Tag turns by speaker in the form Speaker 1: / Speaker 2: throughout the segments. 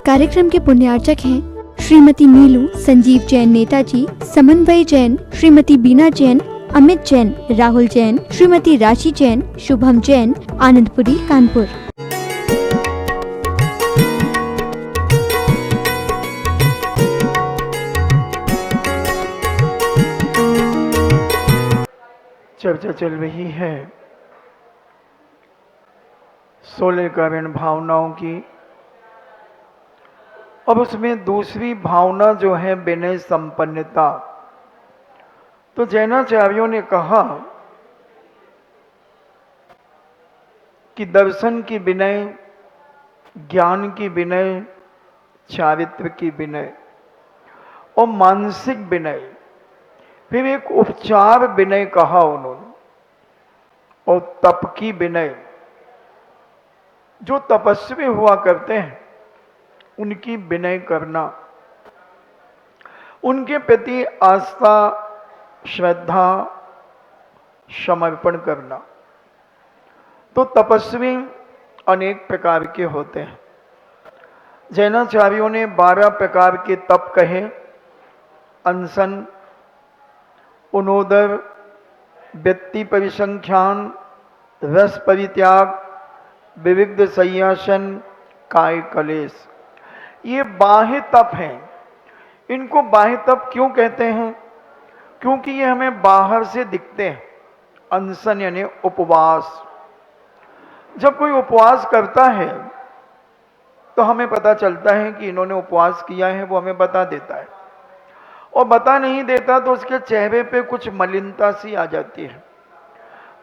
Speaker 1: कार्यक्रम के पुण्यार्चक हैं श्रीमती नीलू संजीव जैन नेताजी, समन्वय जैन, श्रीमती बीना जैन, अमित जैन, राहुल जैन, श्रीमती राशि जैन, शुभम जैन, आनंदपुरी, कानपुर।
Speaker 2: चर्चा चल रही है 16 कारण भावनाओं की। अब उसमें दूसरी भावना जो है विनय संपन्नता। तो जैनाचार्यों ने कहा कि दर्शन की विनय, ज्ञान की विनय, चारित्र की विनय और मानसिक विनय, फिर एक उपचार विनय कहा उन्होंने, और तप की विनय। जो तपस्वी हुआ करते हैं उनकी विनय करना, उनके प्रति आस्था, श्रद्धा, समर्पण करना। तो तपस्वी अनेक प्रकार के होते हैं। जैनाचार्यों ने 12 प्रकार के तप कहे। अनशन, उनोदर, व्यक्ति परिसंख्यान, रस परित्याग, विविध संयासन, काय कलेश। ये बाह्य तप हैं। इनको बाह्य तप क्यों कहते हैं? क्योंकि ये हमें बाहर से दिखते हैं। अनशन यानी उपवास। जब कोई उपवास करता है तो हमें पता चलता है कि इन्होंने उपवास किया है, वो हमें बता देता है। और बता नहीं देता तो उसके चेहरे पे कुछ मलिनता सी आ जाती है,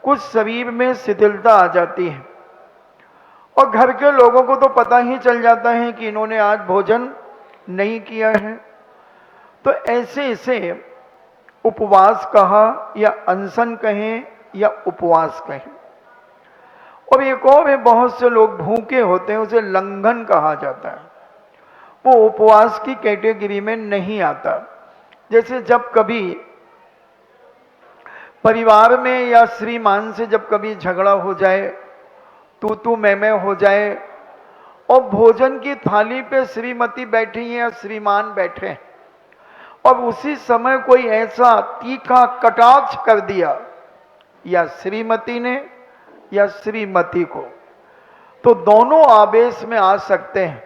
Speaker 2: कुछ शरीर में शिथिलता आ जाती है, और घर के लोगों को तो पता ही चल जाता है कि इन्होंने आज भोजन नहीं किया है। तो ऐसे इसे उपवास कहा, या अनशन कहें, या उपवास कहें। और एक और है, बहुत से लोग भूखे होते हैं, उसे लंघन कहा जाता है। वो उपवास की कैटेगरी में नहीं आता। जैसे जब कभी परिवार में या श्रीमान से जब कभी झगड़ा हो जाए, तू मैं हो जाए, और भोजन की थाली पे श्रीमती बैठी है या श्रीमान बैठे हैं, और उसी समय कोई ऐसा तीखा कटाक्ष कर दिया, या श्रीमती ने या श्रीमती को, तो दोनों आवेश में आ सकते हैं।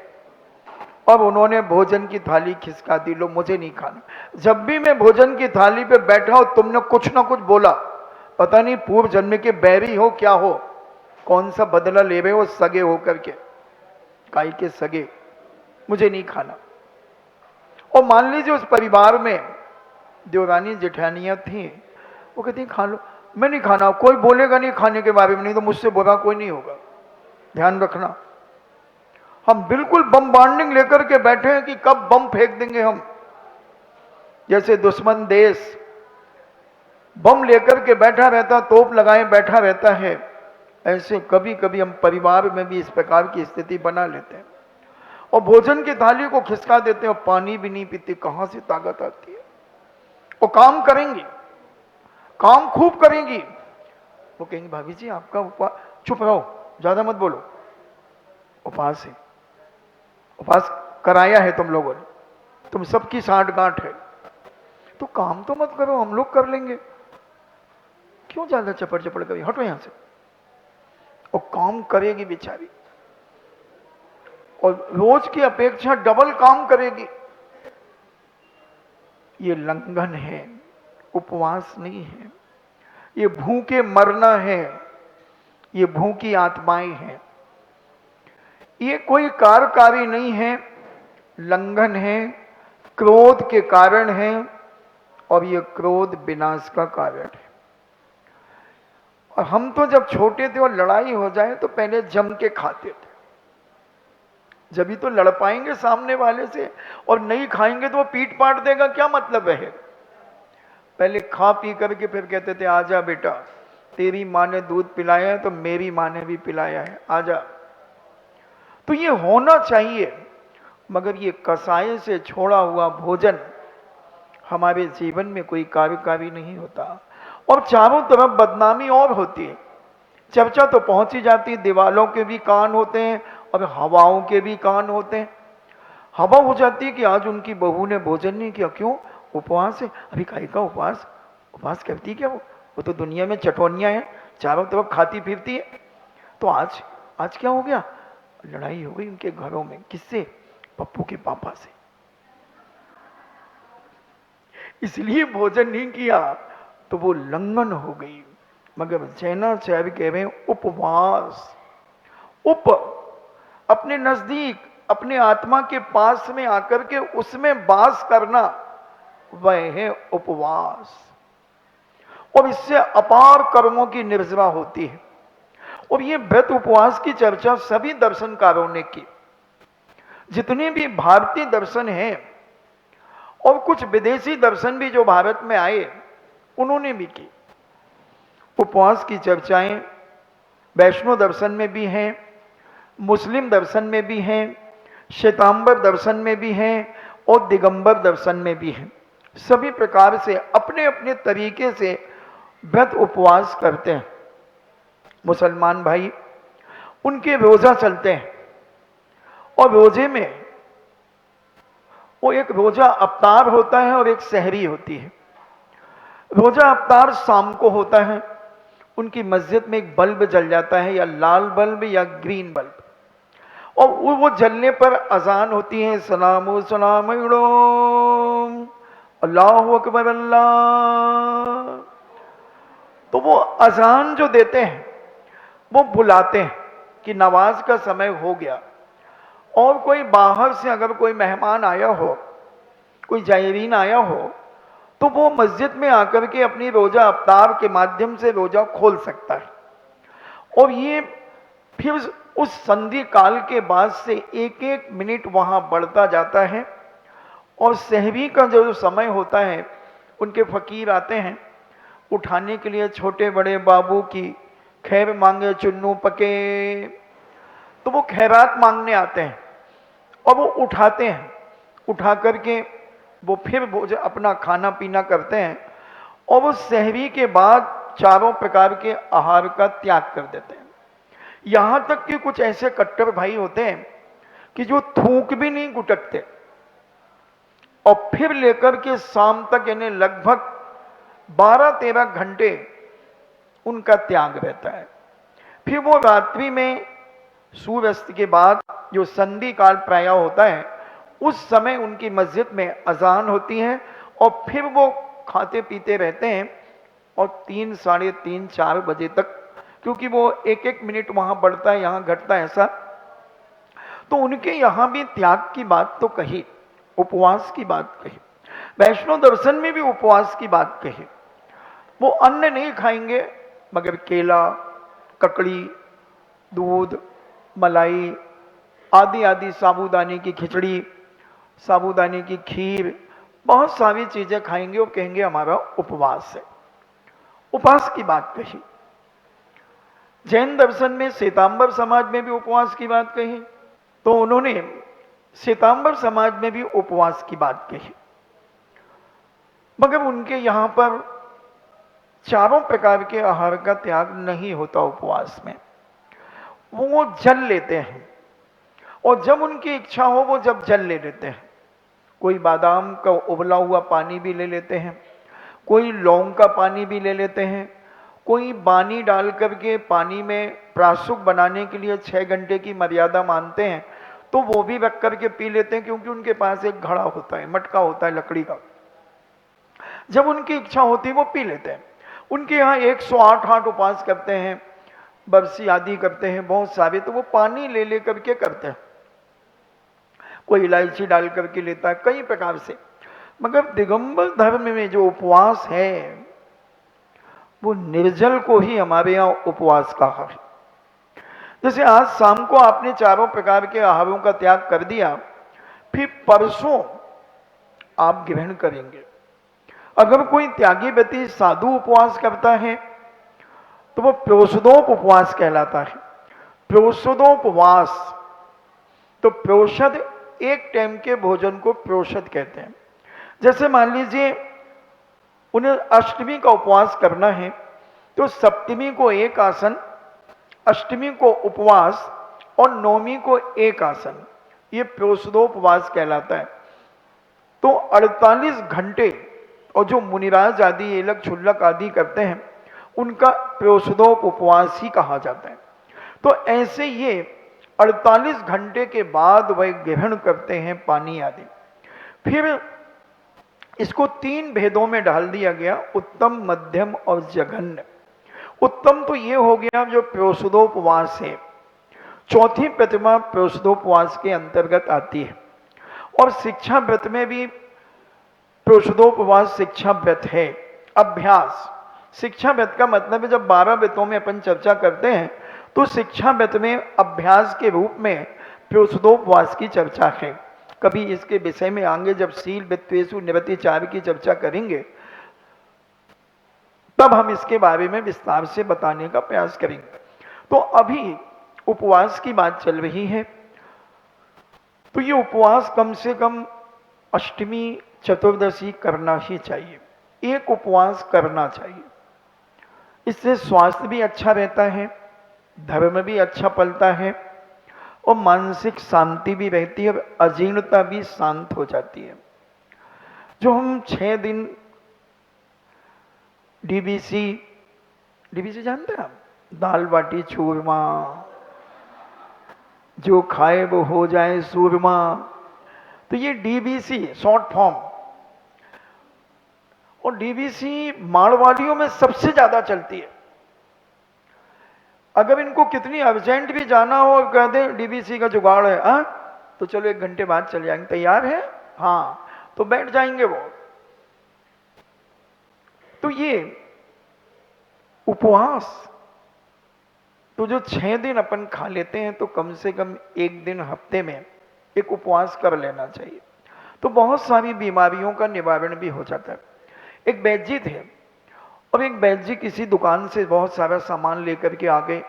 Speaker 2: अब उन्होंने भोजन की थाली खिसका दी, लो मुझे नहीं खाना। जब भी मैं भोजन की थाली पे बैठा हूं, तुमने कुछ ना कुछ बोला, पता नहीं पूर्व जन्म के बैरी हो क्या हो, कौन सा बदला ले रहे हो सगे हो करके, काई के सगे, मुझे नहीं खाना। और मान लीजिए उस परिवार में देवरानी जेठानियां थी, वो कहती खा लो, मैं नहीं खाना, कोई बोलेगा नहीं खाने के बारे में, नहीं तो मुझसे बुरा कोई नहीं होगा। ध्यान रखना, हम बिल्कुल बम बार्निंग लेकर के बैठे हैं कि कब बम फेंक देंगे हम। जैसे दुश्मन देश बम लेकर के बैठा रहता, तोप लगाए बैठा रहता है, ऐसे कभी कभी हम परिवार में भी इस प्रकार की स्थिति बना लेते हैं, और भोजन की थाली को खिसका देते हैं, और पानी भी नहीं पीते। कहां से ताकत आती है? वो काम करेंगी, काम खूब करेंगी। वो कहेंगे भाभी जी आपका उपवास, चुप रहो, ज्यादा मत बोलो, उपवास है, उपवास कराया है तुम लोगों ने, तुम सबकी साठ गांठ है, तो काम तो मत करो, हम लोग कर लेंगे, क्यों ज्यादा चपड़ चपड़ करी, हटो यहां से। और काम करेगी बेचारी, और रोज की अपेक्षा डबल काम करेगी। ये लंघन है, उपवास नहीं है। ये भूखे मरना है, ये भूखी आत्माएं हैं। ये कोई कार्यकारी नहीं है, लंघन है, क्रोध के कारण है, और ये क्रोध विनाश का कारण है। और हम तो जब छोटे थे और लड़ाई हो जाए तो पहले जम के खाते थे, जब ही तो लड़ पाएंगे सामने वाले से, और नहीं खाएंगे तो वो पीट पाट देगा, क्या मतलब है। पहले खा पी करके फिर कहते थे आजा बेटा, तेरी माँ ने दूध पिलाया है तो मेरी माँ ने भी पिलाया है, आजा। तो ये होना चाहिए, मगर ये कसाई से छोड़ा हुआ भोजन हमारे जीवन में कोई कार्यकारी नहीं होता। और चारों तरफ बदनामी और होती है, चर्चा तो पहुंच ही जाती, दीवालों के भी कान होते हैं और हवाओं के भी कान होते हैं। हवा हो जाती है कि आज उनकी बहू ने भोजन नहीं किया, क्यों? उपवास है। अभी काहे का उपवास? उपवास करती क्या वो तो दुनिया में चटोनियां हैं, चारों तरफ खाती फिरती है। तो आज आज क्या हो गया? लड़ाई हो गई उनके घरों में। किससे? पप्पू के पापा से। इसलिए भोजन नहीं किया, तो वो लंघन हो गई। मगर जैनाचार्य कह रहे हैं उपवास। उप, अपने नजदीक, अपने आत्मा के पास में आकर के उसमें वास करना, वह है उपवास। और इससे अपार कर्मों की निर्जरा होती है। और ये व्रत उपवास की चर्चा सभी दर्शनकारों ने की। जितने भी भारतीय दर्शन हैं और कुछ विदेशी दर्शन भी जो भारत में आए, उन्होंने भी की। उपवास की चर्चाएं वैष्णव दर्शन में भी हैं, मुस्लिम दर्शन में भी हैं, श्वेतांबर दर्शन में भी हैं और दिगंबर दर्शन में भी हैं। सभी प्रकार से अपने अपने तरीके से व्रत उपवास करते हैं। मुसलमान भाई, उनके रोजा चलते हैं और रोजे में वो एक रोजा अवतार होता है और एक सहरी होती है। रोजा अवतार शाम को होता है। उनकी मस्जिद में एक बल्ब जल जाता है, या लाल बल्ब या ग्रीन बल्ब, और वो जलने पर अजान होती है, सलामु सलाम अल्लाहु अकबर अल्लाह। तो वो अजान जो देते हैं वो बुलाते हैं कि नमाज का समय हो गया। और कोई बाहर से अगर कोई मेहमान आया हो, कोई जायरीन आया हो, तो वो मस्जिद में आकर के अपनी रोजा अफ्तार के माध्यम से रोजा खोल सकता है। और ये फिर उस संधि काल के बाद से एक एक मिनट वहां बढ़ता जाता है। और सहरी का जो समय होता है, उनके फकीर आते हैं उठाने के लिए, छोटे बड़े बाबू की खैर मांगे चुन्नू पके, तो वो खैरात मांगने आते हैं और वो उठाते हैं। उठा करके वो फिर भोजन अपना खाना पीना करते हैं। और वो सहरी के बाद चारों प्रकार के आहार का त्याग कर देते हैं। यहां तक कि कुछ ऐसे कट्टर भाई होते हैं कि जो थूक भी नहीं गुटकते, और फिर लेकर के शाम तक, यानी लगभग 12-13 घंटे उनका त्याग रहता है। फिर वो रात्रि में सूर्यास्त के बाद जो संधि काल प्राय होता है, उस समय उनकी मस्जिद में अजान होती है और फिर वो खाते पीते रहते हैं। और 3, साढ़े 3, 4 बजे तक, क्योंकि वो एक एक मिनट वहां बढ़ता है, यहां घटता है, ऐसा। तो उनके यहां भी त्याग की बात तो कही, उपवास की बात कही। वैष्णव दर्शन में भी उपवास की बात कही। वो अन्न नहीं खाएंगे, मगर केला, ककड़ी, दूध, मलाई आदि आदि, साबूदाने की खिचड़ी, साबूदाने की खीर, बहुत सारी चीजें खाएंगे और कहेंगे हमारा उपवास है। उपवास की बात कही। जैन दर्शन में श्वेतांबर समाज में भी उपवास की बात कही, तो उन्होंने श्वेतांबर समाज में भी उपवास की बात कही। मगर उनके यहां पर चारों प्रकार के आहार का त्याग नहीं होता उपवास में। वो जल लेते हैं, और जब उनकी इच्छा हो वो जब जल ले लेते हैं। कोई बादाम का उबला हुआ पानी भी ले लेते हैं, कोई लौंग का पानी भी ले लेते हैं, कोई पानी डाल करके पानी में प्राशुक बनाने के लिए 6 घंटे की मर्यादा मानते हैं, तो वो भी रख करके पी लेते हैं, क्योंकि उनके पास एक घड़ा होता है, मटका होता है लकड़ी का। जब उनकी इच्छा होती है वो पी लेते हैं। उनके यहाँ 108 उपवास करते हैं, बरसी आदि करते हैं बहुत सारे, तो वो पानी ले ले करके करते हैं। कोई इलायची डाल करके लेता है, कई प्रकार से। मगर दिगंबर धर्म में जो उपवास है, वो निर्जल को ही हमारे यहाँ उपवास कहा है। जैसे आज शाम को आपने चारों प्रकार के आहारों का त्याग कर दिया, फिर परसों आप ग्रहण करेंगे। अगर कोई त्यागी व्यक्ति साधु उपवास करता है, तो वो प्रोषदोप उपवास कहलाता है। प्रोषदोपवास, तो प्रोषद, एक टाइम के भोजन को प्रोषद कहते हैं। जैसे मान लीजिए उन्हें अष्टमी का उपवास करना है, तो सप्तमी को एक आसन, अष्टमी को उपवास और नवमी को एक आसन, ये प्रोषदोपवास कहलाता है। तो 48 घंटे, और जो मुनिराज आदि एलक छुल्लक आदि करते हैं उनका प्रोषदोप उपवास ही कहा जाता है। तो ऐसे ये 48 घंटे के बाद वह ग्रहण करते हैं पानी आदि। फिर इसको 3 भेदों में डाल दिया गया, उत्तम, मध्यम और जघन्य। उत्तम तो ये हो गया जो प्रोषदोपवास है, चौथी प्रतिमा प्रोषदोपवास के अंतर्गत आती है। और शिक्षा व्रत में भी प्रोषदोपवास शिक्षा व्रत है। अभ्यास, शिक्षा व्रत का मतलब है जब 12 व्रतों में अपन चर्चा करते हैं तो शिक्षा व्रत में अभ्यास के रूप में प्रोषदोपवास की चर्चा है। कभी इसके विषय में आगे जब शील वित्तेषु निवृत्तिचार की चर्चा करेंगे तब हम इसके बारे में विस्तार से बताने का प्रयास करेंगे। तो अभी उपवास की बात चल रही है, तो ये उपवास कम से कम अष्टमी चतुर्दशी करना ही चाहिए, एक उपवास करना चाहिए। इससे स्वास्थ्य भी अच्छा रहता है, धर्म भी अच्छा पलता है और मानसिक शांति भी रहती है, अजीर्णता भी शांत हो जाती है। जो हम 6 दिन डीबीसी जानते हैं आप, दाल बाटी चूरमा, जो खाए वो हो जाए सूरमा, तो ये डीबीसी शॉर्ट फॉर्म। और डीबीसी मारवाड़ियों में सबसे ज्यादा चलती है। अगर इनको कितनी अर्जेंट भी जाना हो और कह दें डीबीसी का जुगाड़ है, तो चलो 1 घंटे बाद चले जाएंगे, तैयार है, हाँ, तो बैठ जाएंगे वो। तो ये उपवास, तो जो 6 दिन अपन खा लेते हैं तो कम से कम 1 दिन हफ्ते में एक उपवास कर लेना चाहिए, तो बहुत सारी बीमारियों का निवारण भी हो जाता है। एक वैद्य जी थे और एक वैद्य जी किसी दुकान से बहुत सारा सामान लेकर के आ गए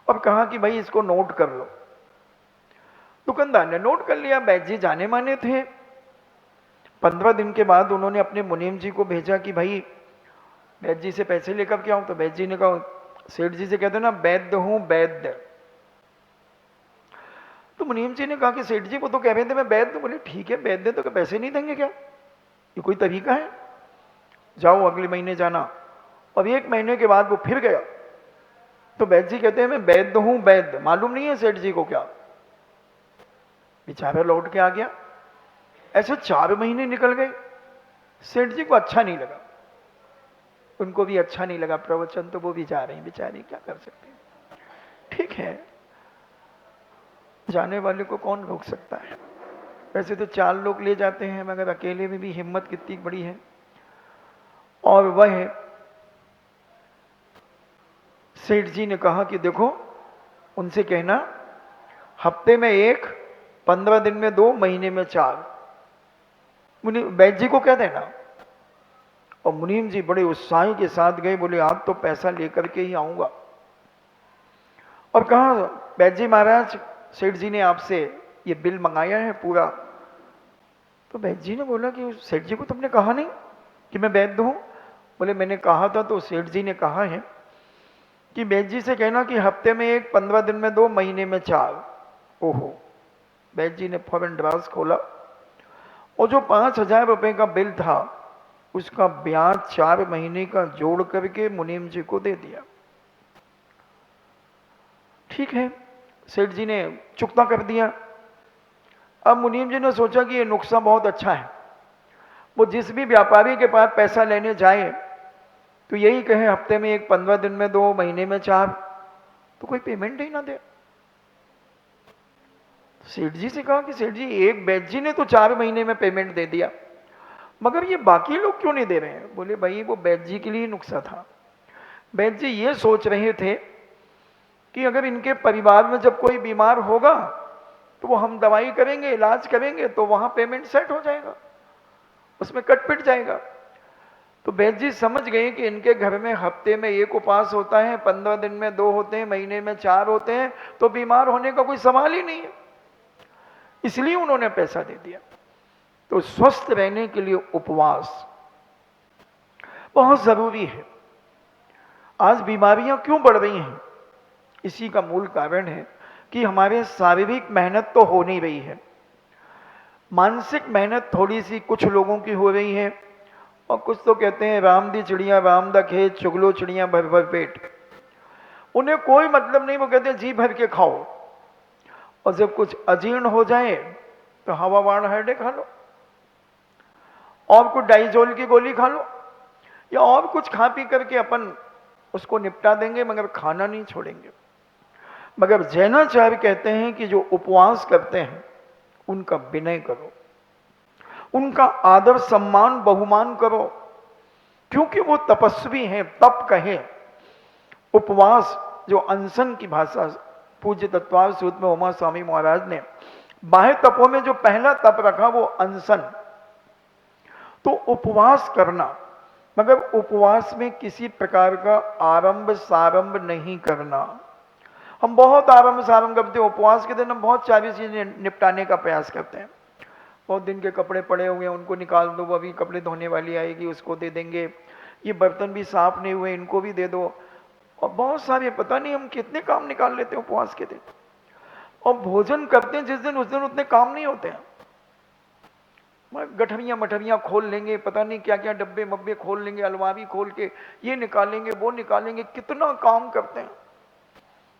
Speaker 2: और कहा कि भाई इसको नोट कर लो। दुकानदार ने नोट कर लिया, वैद्य जी जाने माने थे। 15 दिन के बाद उन्होंने अपने मुनीम जी को भेजा कि भाई वैद्य जी से पैसे लेकर के आऊं। तो वैद्य जी ने कहा, सेठ जी से कहते ना वैद्य हूं वैद्य। तो मुनीम जी ने कहा कि सेठ जी वो तो कह रहे थे मैं वैद्य। बोले ठीक है वैद्य, तो पैसे नहीं देंगे क्या, ये कोई तरीका है, जाओ अगले महीने जाना। और 1 महीने के बाद वो फिर गया तो वैद्य जी कहते हैं मैं वैद्य हूं वैद्य, मालूम नहीं है सेठ जी को क्या। बेचारा लौट के आ गया। ऐसे 4 महीने निकल गए, सेठ जी को अच्छा नहीं लगा, उनको भी अच्छा नहीं लगा प्रवचन, तो वो भी जा रहे हैं बेचारे, क्या कर सकते हैं। ठीक है, जाने वाले को कौन रोक सकता है। वैसे तो 4 लोग ले जाते हैं, मगर अकेले में भी हिम्मत कितनी बड़ी है। और वह सेठ जी ने कहा कि देखो उनसे कहना हफ्ते में 1, 15 दिन में 2, महीने में 4। वैद्य जी को कह देना। और मुनीम जी बड़े उत्साही के साथ गए, बोले आप तो पैसा लेकर के ही आऊंगा। और कहा वैद्य जी महाराज सेठ जी ने आपसे ये बिल मंगाया है पूरा। तो वैद्य जी ने बोला कि सेठ जी को तुमने कहा नहीं कि मैं वैद्य हूं। बोले मैंने कहा था, तो सेठ जी ने कहा है कि वैद्य जी से कहना कि हफ्ते में 1, 15 दिन में 2, महीने में 4। ओहो, वैद्य जी ने फौरन ड्रास खोला और जो 5,000 रुपए का बिल था उसका ब्याज 4 महीने का जोड़ करके मुनीम जी को दे दिया। ठीक है, सेठ जी ने चुकता कर दिया। अब मुनीम जी ने सोचा कि ये नुस्खा बहुत अच्छा है, वो जिस भी व्यापारी के पास पैसा लेने जाए तो यही कहे हफ्ते में 1, 15 दिन में 2, महीने में 4, तो कोई पेमेंट ही ना दे। सेठ जी से कहा कि सेठ जी एक वैद्य जी ने तो 4 महीने में पेमेंट दे दिया, मगर ये बाकी लोग क्यों नहीं दे रहे हैं। बोले भाई वो वैद्य जी के लिए नुस्खा था। वैद्य जी ये सोच रहे थे कि अगर इनके परिवार में जब कोई बीमार होगा तो वो हम दवाई करेंगे, इलाज करेंगे, तो वहां पेमेंट सेट हो जाएगा, उसमें कट पिट जाएगा। तो वैद्य जी समझ गए कि इनके घर में हफ्ते में 1 उपवास होता है, 15 दिन में 2 होते हैं, महीने में 4 होते हैं, तो बीमार होने का कोई सवाल ही नहीं है। इसलिए उन्होंने पैसा दे दिया। तो स्वस्थ रहने के लिए उपवास बहुत जरूरी है। आज बीमारियां क्यों बढ़ रही हैं, इसी का मूल कारण है कि हमारे शारीरिक मेहनत तो हो नहीं रही है, मानसिक मेहनत थोड़ी सी कुछ लोगों की हो रही है, और कुछ तो कहते हैं राम दी चिड़िया राम दा खेत, चुगलो चिड़िया भर भर पेट। उन्हें कोई मतलब नहीं, वो कहते हैं जी भर के खाओ, और जब कुछ अजीर्ण हो जाए तो हवा बाण हरडे खा लो, और कुछ डाइजोल की गोली खा लो, या और कुछ खा पी करके अपन उसको निपटा देंगे, मगर खाना नहीं छोड़ेंगे। मगर जैनाचार्य कहते हैं कि जो उपवास करते हैं उनका विनय करो, उनका आदर सम्मान बहुमान करो, क्योंकि वो तपस्वी हैं। तप कहे, उपवास जो अनशन की भाषा पूज्य तत्वार सूत्र में उमा स्वामी महाराज ने बाह्य तपों में जो पहला तप रखा वो अनशन। तो उपवास करना, मगर उपवास में किसी प्रकार का आरंभ सारंभ नहीं करना। हम बहुत आरंभ सारंभ करते हैं, उपवास के दिन हम बहुत सारी चीजें निपटाने का प्रयास करते हैं। बहुत दिन के कपड़े पड़े हुए हैं, उनको निकाल दो, वो अभी कपड़े धोने वाली आएगी उसको दे देंगे, ये बर्तन भी साफ नहीं हुए इनको भी दे दो, और बहुत सारे पता नहीं हम कितने काम निकाल लेते हैं उपवास के दिन। और भोजन करते हैं जिस दिन उस दिन उतने काम नहीं होते हैं, गठरियां मठरियां खोल लेंगे, पता नहीं क्या क्या डब्बे मब्बे खोल लेंगे, अलमारी खोल के ये निकालेंगे वो निकालेंगे, कितना काम करते हैं।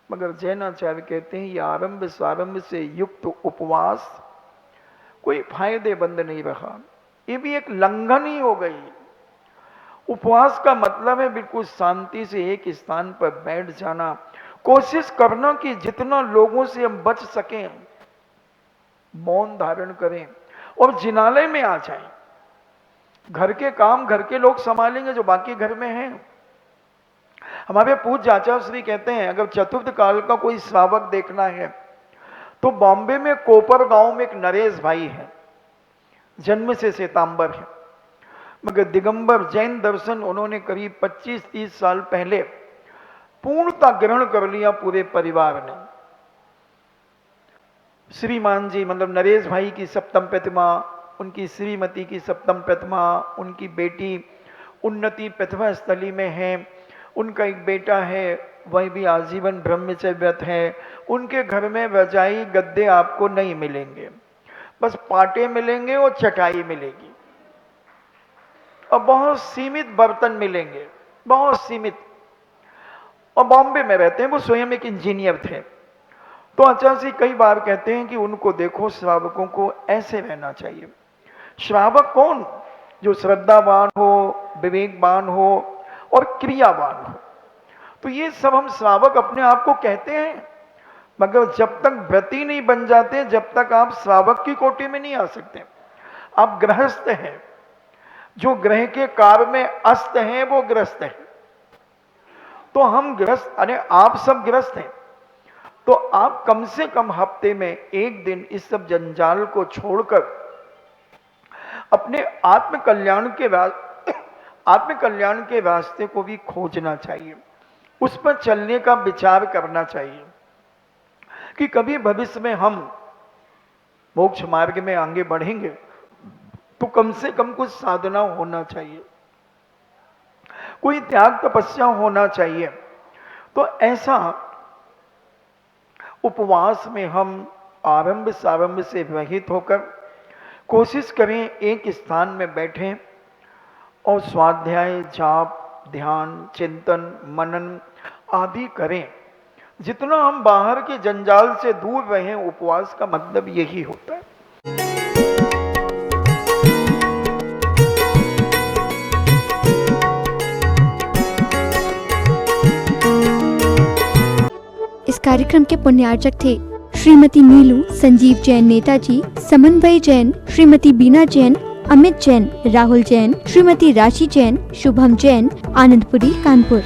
Speaker 2: मगर जैनाचार्य कहते हैं ये आरंभ सारंभ से युक्त उपवास कोई फायदेमंद नहीं रहा, ये भी एक लंघन ही हो गई। उपवास का मतलब है बिल्कुल शांति से एक स्थान पर बैठ जाना, कोशिश करना कि जितना लोगों से हम बच सकें मौन धारण करें और जिनालय में आ जाएं। घर के काम घर के लोग संभालेंगे जो बाकी घर में हैं। हमारे पूज्य आचार्य श्री कहते हैं अगर चतुर्थ काल का कोई श्रावक देखना है तो बॉम्बे में कोपर गांव में एक नरेश भाई है, जन्म से श्वेतांबर है, मगर दिगंबर जैन दर्शन उन्होंने करीब 25-30 साल पहले पूर्णता ग्रहण कर लिया पूरे परिवार ने। श्रीमान जी मतलब नरेश भाई की सप्तम प्रतिमा, उनकी श्रीमती की सप्तम प्रतिमा, उनकी बेटी उन्नति प्रतिमा स्थली में है, उनका एक बेटा है वह भी आजीवन ब्रह्मचर्य व्रत है। उनके घर में रजाई गद्दे आपको नहीं मिलेंगे, बस पाटे मिलेंगे और चटाई मिलेगी, और बहुत सीमित बर्तन मिलेंगे, बहुत सीमित। और बॉम्बे में रहते हैं, वो स्वयं एक इंजीनियर थे। तो आचार्य जी कई बार कहते हैं कि उनको देखो श्रावकों को ऐसे रहना चाहिए। श्रावक कौन? जो श्रद्धावान हो, विवेकवान हो और क्रियावान हो। तो ये सब हम श्रावक अपने आप को कहते हैं, मगर जब तक व्रती नहीं बन जाते जब तक आप श्रावक की कोटि में नहीं आ सकते। आप गृहस्थ हैं, जो ग्रह के कार्य में अस्त हैं वो ग्रस्त हैं। तो हम ग्रस्त, अरे आप सब ग्रस्त हैं, तो आप कम से कम हफ्ते में एक दिन इस सब जंजाल को छोड़कर अपने आत्मकल्याण के रास्ते को भी खोजना चाहिए, उस पर चलने का विचार करना चाहिए कि कभी भविष्य में हम मोक्ष मार्ग में आगे बढ़ेंगे तो कम से कम कुछ साधना होना चाहिए, कोई त्याग तपस्या होना चाहिए। तो ऐसा उपवास में हम आरंभ सारंभ से रहित होकर कोशिश करें एक स्थान में बैठें और स्वाध्याय जाप ध्यान चिंतन मनन आदि करें। जितना हम बाहर के जंजाल से दूर रहें, उपवास का मतलब यही होता है।
Speaker 1: इस कार्यक्रम के पुण्यार्चक थे श्रीमती नीलू संजीव जैन नेताजी, समन्वय जैन श्रीमती बीना जैन, अमित जैन, राहुल जैन, श्रीमती राशि जैन, शुभम जैन, आनंदपुरी कानपुर।